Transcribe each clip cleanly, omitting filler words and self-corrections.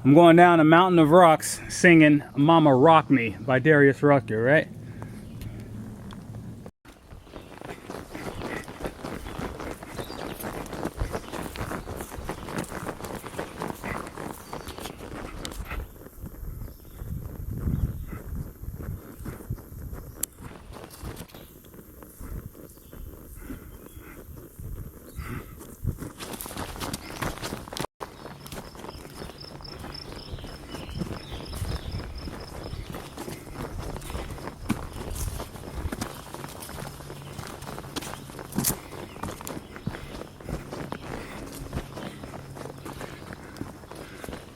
I'm going down a mountain of rocks singing Mama Rock Me by Darius Rucker, right?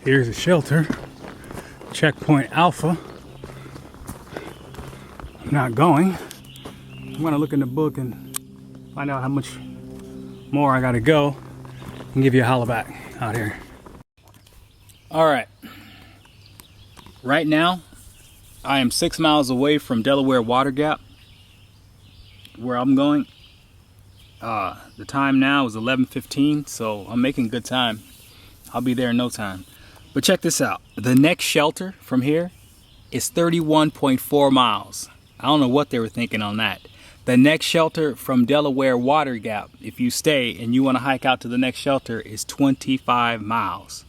Here's a shelter, checkpoint Alpha. I'm not going. I'm gonna look in the book and find out how much more I gotta go and give you a holla back out here. All right. Right now, I am 6 miles away from Delaware Water Gap, where I'm going. The time now is 11:15, so I'm making good time. I'll be there in no time. But check this out. The next shelter from here is 31.4 miles. I don't know what they were thinking on that. The next shelter from Delaware Water Gap, if you stay and you want to hike out to the next shelter, is 25 miles.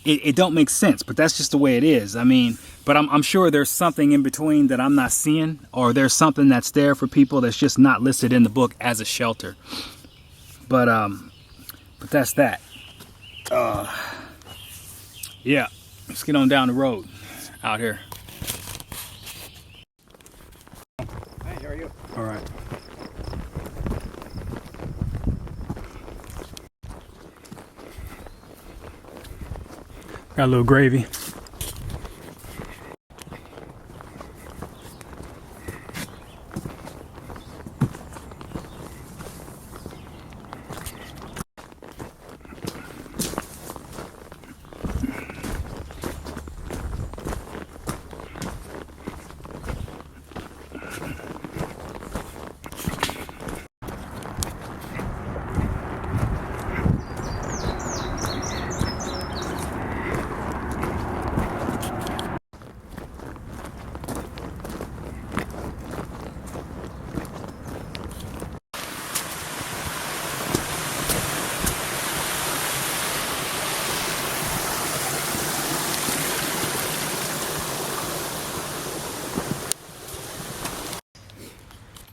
It don't make sense, but that's just the way it is. I mean, but I'm sure there's something in between that I'm not seeing, or there's something that's there for people that's just not listed in the book as a shelter. But that's that. Yeah, let's get on down the road out here. Hey, how are you? All right. Got a little gravy.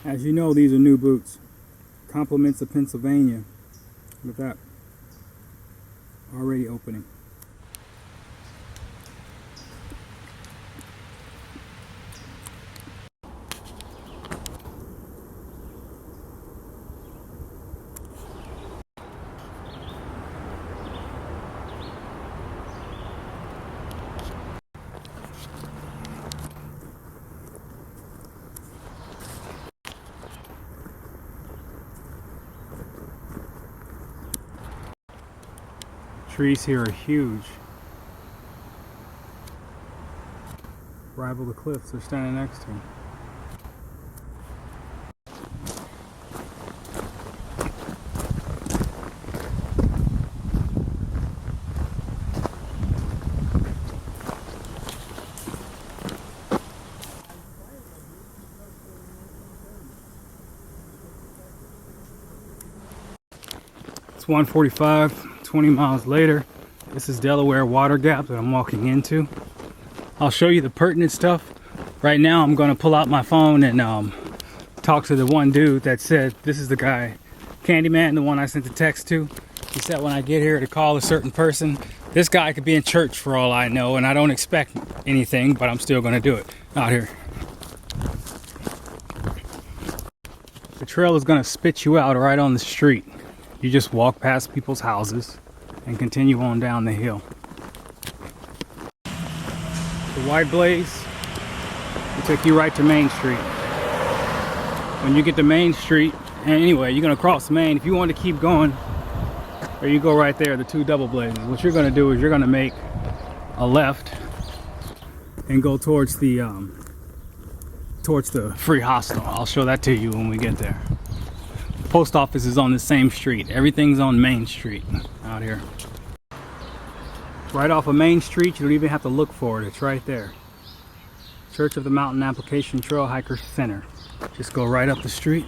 As you know, these are new boots. Compliments of Pennsylvania. Look at that. Already opening. Trees here are huge. Rival the cliffs they're standing next to. It's 1:45. 20 miles later. This is Delaware Water Gap that I'm walking into. I'll show you the pertinent stuff. Right now I'm going to pull out my phone and talk to the one dude that said, this is the guy, Candyman, the one I sent the text to. He said when I get here to call a certain person. This guy could be in church for all I know, and I don't expect anything, but I'm still going to do it out here. The trail is going to spit you out right on the street. You just walk past people's houses and continue on down the hill. The white blaze will take you right to Main Street. When you get to Main Street, and anyway, you're gonna cross Main. If you want to keep going, or you go right there, the two double blazes. What you're gonna do is you're gonna make a left and go towards the free hostel. I'll show that to you when we get there. The post office is on the same street. Everything's on Main Street out here. right off of Main Street. You don't even have to look for it. It's right there. Church of the Mountain Application Trail Hiker Center. Just go right up the street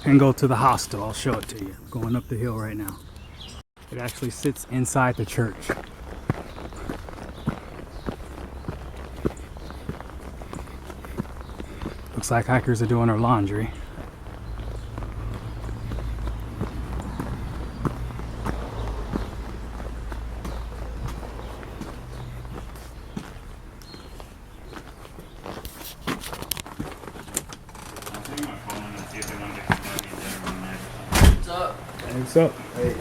and go to the hostel. I'll show it to you. Going up the hill right now. It actually sits inside the church. Looks like hikers are doing their laundry. What's up? What's up? Hey.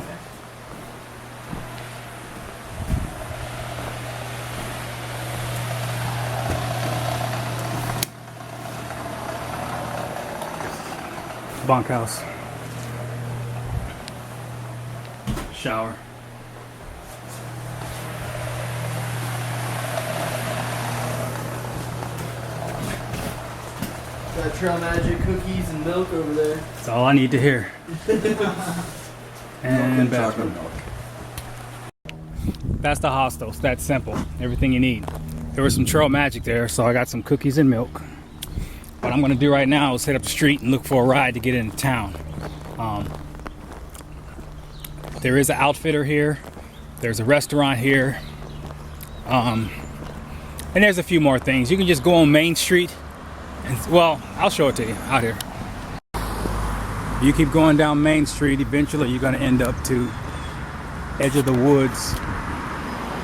Bunkhouse. Shower. Got Trail Magic cookies and milk over there. That's all I need to hear. And bathroom. That's the hostel. It's that simple. Everything you need. There was some Trail Magic there, so I got some cookies and milk. What I'm going to do right now is head up the street and look for a ride to get into town. There is an outfitter here. There's a restaurant here. And there's a few more things. You can just go on Main Street. And, well, I'll show it to you out here. You keep going down Main Street, eventually you're going to end up to Edge of the Woods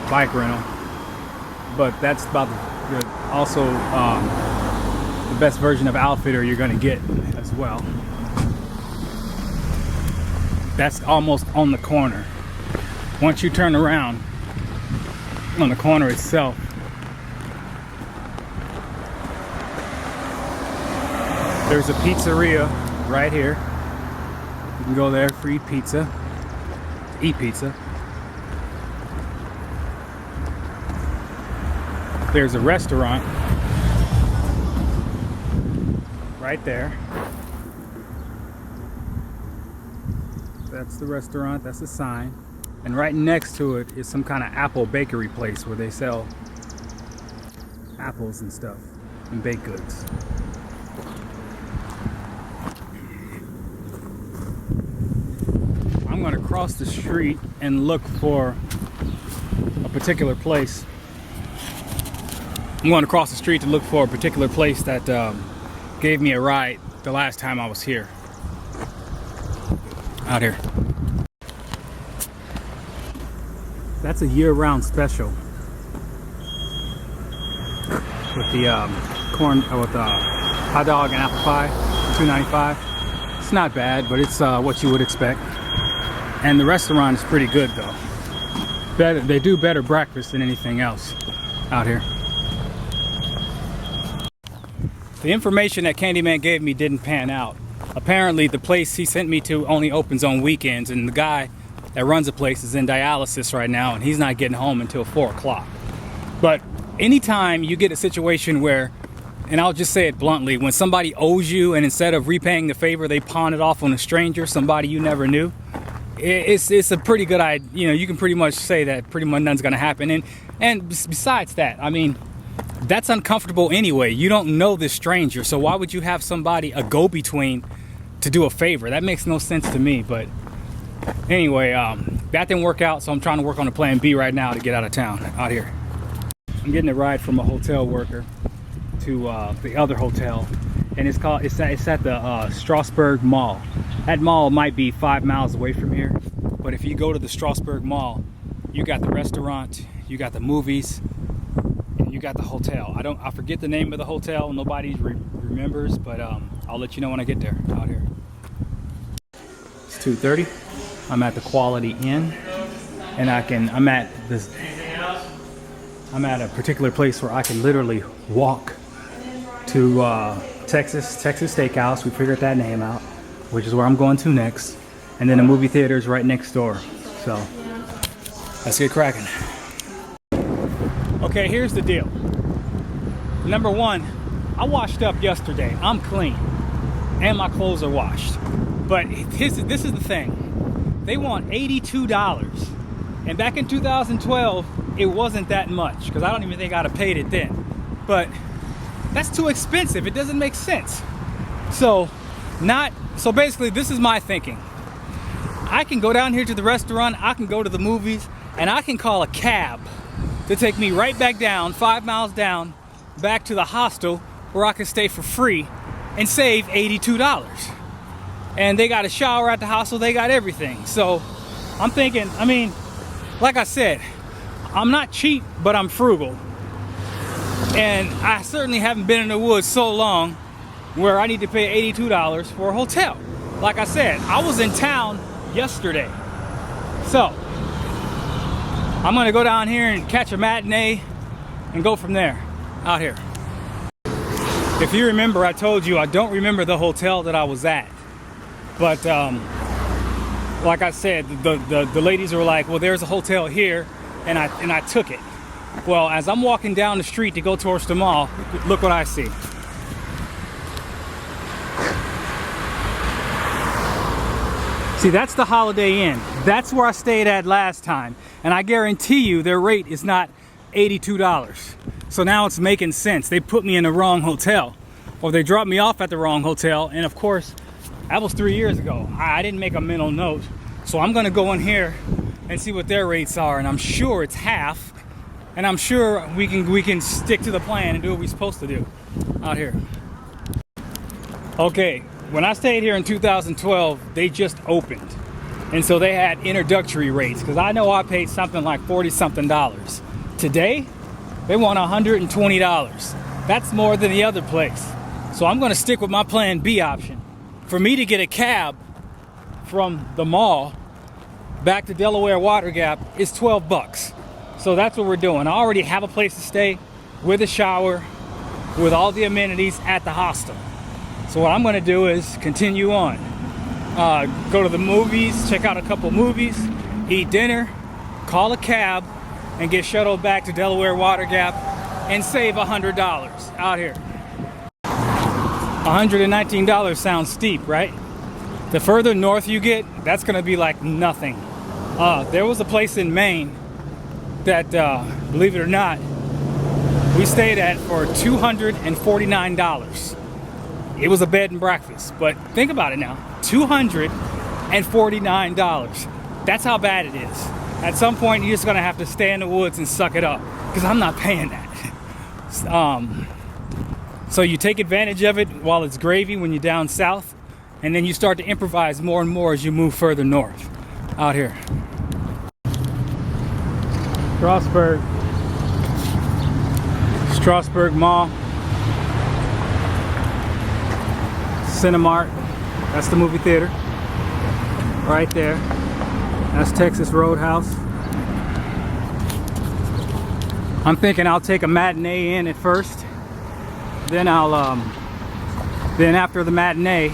bike rental. But that's about also the best version of outfitter you're going to get as well. That's almost on the corner. Once you turn around on the corner itself, there's a pizzeria right here. You can go there, free pizza, eat pizza. There's a restaurant right there. That's the restaurant, that's the sign. And right next to it is some kind of apple bakery place where they sell apples and stuff and baked goods. I'm going to cross the street and look for a particular place. I'm going to cross the street to look for a particular place that gave me a ride the last time I was here. Out here. That's a year-round special with the hot dog and apple pie, $2.95. It's not bad, but it's what you would expect. And the restaurant is pretty good though. They do better breakfast than anything else out here. The information that Candyman gave me didn't pan out. Apparently the place he sent me to only opens on weekends, and the guy that runs the place is in dialysis right now and he's not getting home until 4 o'clock. But anytime you get a situation where, and I'll just say it bluntly, when somebody owes you and instead of repaying the favor they pawn it off on a stranger, somebody you never knew, it's a pretty good idea. You know, you can pretty much say that pretty much nothing's gonna happen. And besides that, I mean, that's uncomfortable anyway. You don't know this stranger, so why would you have somebody, a go-between, to do a favor? That makes no sense to me. But anyway, that didn't work out, so I'm trying to work on a plan B right now to get out of town, out here. I'm getting a ride from a hotel worker to the other hotel, and it's at the Strasbourg Mall. That mall might be 5 miles away from here, but if you go to the Strasbourg Mall, you got the restaurant, you got the movies, and you got the hotel. I forget the name of the hotel. Nobody remembers, but I'll let you know when I get there out here. It's 2:30. I'm at the Quality Inn, and I'm at a particular place where I can literally walk to Texas Steakhouse. We figured that name out, which is where I'm going to next, and then the movie theater is right next door. So let's get cracking. Okay, here's the deal. Number one, I washed up yesterday. I'm clean, and my clothes are washed. But this is the thing. They want $82, and back in 2012, it wasn't that much, because I don't even think I'd have paid it then. But that's too expensive. It doesn't make sense. So basically, this is my thinking. I can go down here to the restaurant, I can go to the movies, and I can call a cab to take me right back down, 5 miles down, back to the hostel where I can stay for free and save $82. And they got a shower at the hostel, they got everything. So I'm thinking, I mean, like I said, I'm not cheap, but I'm frugal. And I certainly haven't been in the woods so long where I need to pay $82 for a hotel. Like I said, I was in town yesterday. So I'm gonna go down here and catch a matinee and go from there out here. If you remember, I told you I don't remember the hotel that I was at. But like I said, the ladies were like, well, there's a hotel here, and I took it. Well, as I'm walking down the street to go towards the mall, look what I see. See, that's the Holiday Inn. That's where I stayed at last time. And I guarantee you their rate is not $82. So now it's making sense. They put me in the wrong hotel, or they dropped me off at the wrong hotel. And of course, that was 3 years ago. I didn't make a mental note. So I'm gonna go in here and see what their rates are. And I'm sure it's half. And I'm sure we can stick to the plan and do what we're supposed to do out here. Okay, when I stayed here in 2012, they just opened. And so they had introductory rates, because I know I paid something like 40 something dollars. Today, they want $120. That's more than the other place. So I'm gonna stick with my plan B option. For me to get a cab from the mall back to Delaware Water Gap is 12 bucks. So that's what we're doing. I already have a place to stay with a shower, with all the amenities at the hostel. So what I'm gonna do is continue on. Go to the movies, check out a couple movies, eat dinner, call a cab, and get shuttled back to Delaware Water Gap and save $100 out here. $119 sounds steep, right? The further north you get, that's gonna be like nothing. There was a place in Maine that, believe it or not, we stayed at for $249. It was a bed and breakfast, but think about it now, $249. That's how bad it is. At some point, you're just gonna have to stay in the woods and suck it up, because I'm not paying that. So you take advantage of it while it's gravy when you're down south, and then you start to improvise more and more as you move further north out here. Strasburg Mall, Cinemark, that's the movie theater right there. That's Texas Roadhouse. I'm thinking I'll take a matinee in at first, then then after the matinee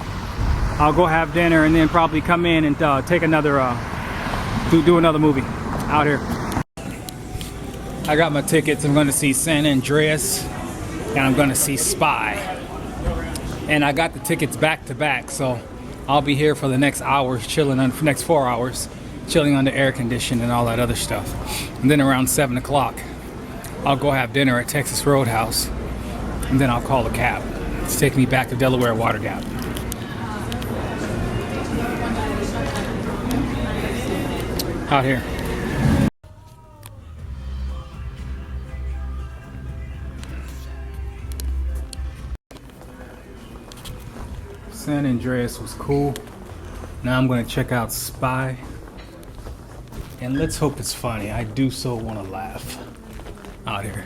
I'll go have dinner, and then probably come in and take another do another movie out here. I got my tickets. I'm going to see San Andreas, and I'm going to see Spy. And I got the tickets back to back, so I'll be here for the next hours, chilling on the next 4 hours, chilling under air conditioning and all that other stuff. And then around 7 o'clock, I'll go have dinner at Texas Roadhouse, and then I'll call a cab to take me back to Delaware Water Gap. Out here. San Andreas was cool. Now I'm going to check out Spy. And let's hope it's funny. I do so want to laugh out here.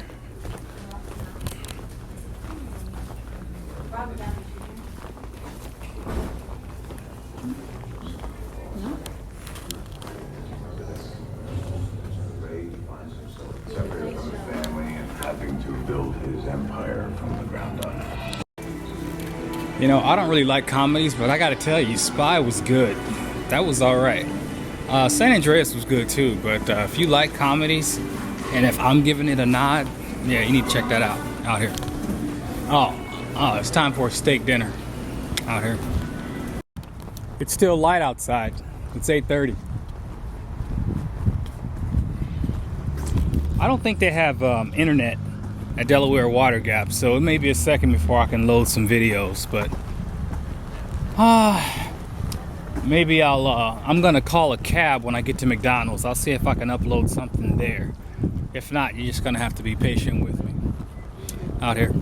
Separated from his family and having to build his empire from the ground up. You know, I don't really like comedies, but I gotta tell you, Spy was good. That was all right. San Andreas was good too, but if you like comedies, and if I'm giving it a nod, yeah, you need to check that out here. Oh, it's time for a steak dinner out here. It's still light outside. It's 8:30. I don't think they have internet at Delaware Water Gap, so it may be a second before I can load some videos, but maybe I'm gonna call a cab when I get to McDonald's. I'll see if I can upload something there. If not, you're just gonna have to be patient with me out here.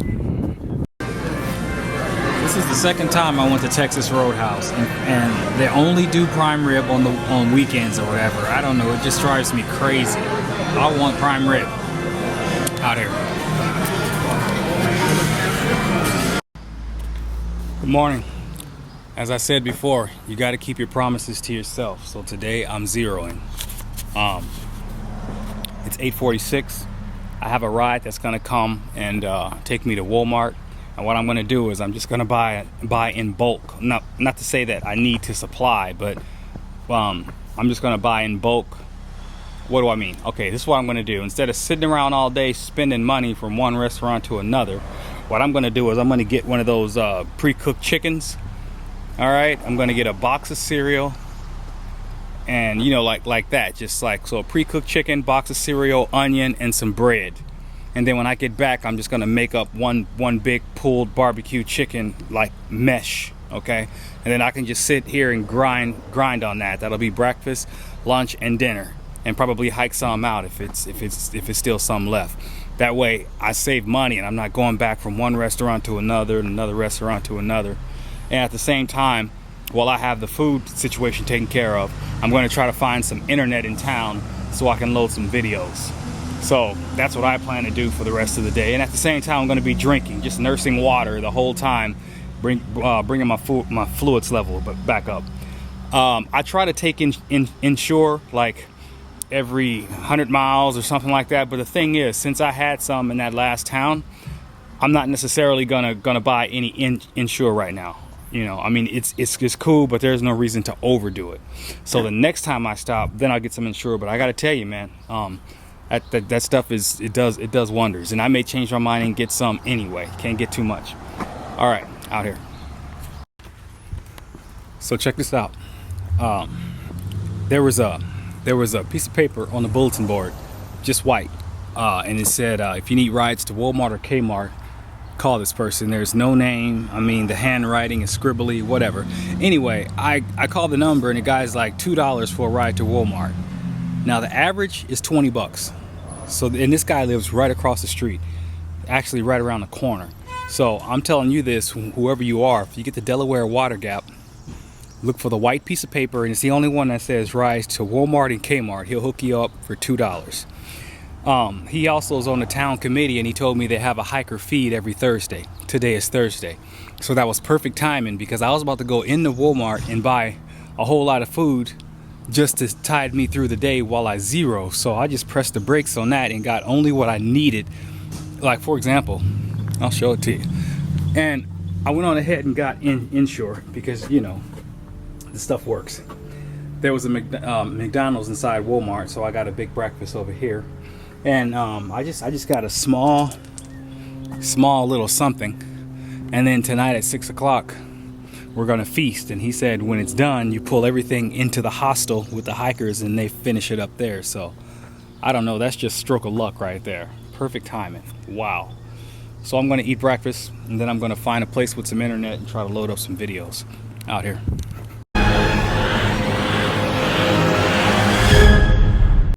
This is the second time I went to Texas Roadhouse, and they only do prime rib on weekends or whatever. I don't know, it just drives me crazy. I want prime rib out here. Good morning. As I said before, you got to keep your promises to yourself. So today I'm zeroing. It's 8:46. I have a ride that's going to come and take me to Walmart. And what I'm going to do is I'm just going to buy in bulk. Not to say that I need to supply, but I'm just going to buy in bulk. What do I mean? Okay, this is what I'm going to do. Instead of sitting around all day spending money from one restaurant to another, what I'm going to do is I'm going to get one of those pre-cooked chickens. All right, I'm going to get a box of cereal, and you know, like that, just like so, a pre-cooked chicken, box of cereal, onion, and some bread. And then when I get back, I'm just going to make up one big pulled barbecue chicken like mesh. Okay, and then I can just sit here and grind on that. That'll be breakfast, lunch, and dinner, and probably hike some out if it's still some left. That way I save money and I'm not going back from one restaurant to another and another restaurant to another. And at the same time, while I have the food situation taken care of, I'm going to try to find some internet in town so I can load some videos. So that's what I plan to do for the rest of the day. And at the same time, I'm going to be drinking, just nursing water the whole time, bringing my fluids level back up. I try to take Ensure like every 100 miles or something like that. But the thing is, since I had some in that last town, I'm not necessarily gonna buy any Ensure right now. You know, I mean, it's cool, but there's no reason to overdo it. So the next time I stop, then I'll get some Ensure. But I gotta tell you, man, that stuff it does wonders. And I may change my mind and get some anyway. Can't get too much. All right, out here. So check this out. There was a piece of paper on the bulletin board, just white, and it said, if you need rides to Walmart or Kmart, call this person. There's no name. I mean, the handwriting is scribbly, whatever. Anyway, I called the number and the guy's like $2 for a ride to Walmart. Now the average is 20 bucks. So, and this guy lives right across the street, actually right around the corner. So I'm telling you this, whoever you are, if you get the Delaware Water Gap, look for the white piece of paper, and it's the only one that says rides to Walmart and Kmart. He'll hook you up for $2. He also is on the town committee, and he told me they have a hiker feed every Thursday. Today is Thursday. So that was perfect timing, because I was about to go into Walmart and buy a whole lot of food just to tide me through the day while I zero. So I just pressed the brakes on that and got only what I needed. Like, for example, I'll show it to you. And I went on ahead and got Ensure because, you know, the stuff works. There was a McDonald's inside Walmart, so I got a big breakfast over here. And I just got a small little something. And then tonight at 6 o'clock, we're gonna feast. And he said when it's done, you pull everything into the hostel with the hikers and they finish it up there. So I don't know, that's just stroke of luck right there. Perfect timing. Wow. So I'm gonna eat breakfast, and then I'm gonna find a place with some internet and try to load up some videos out here.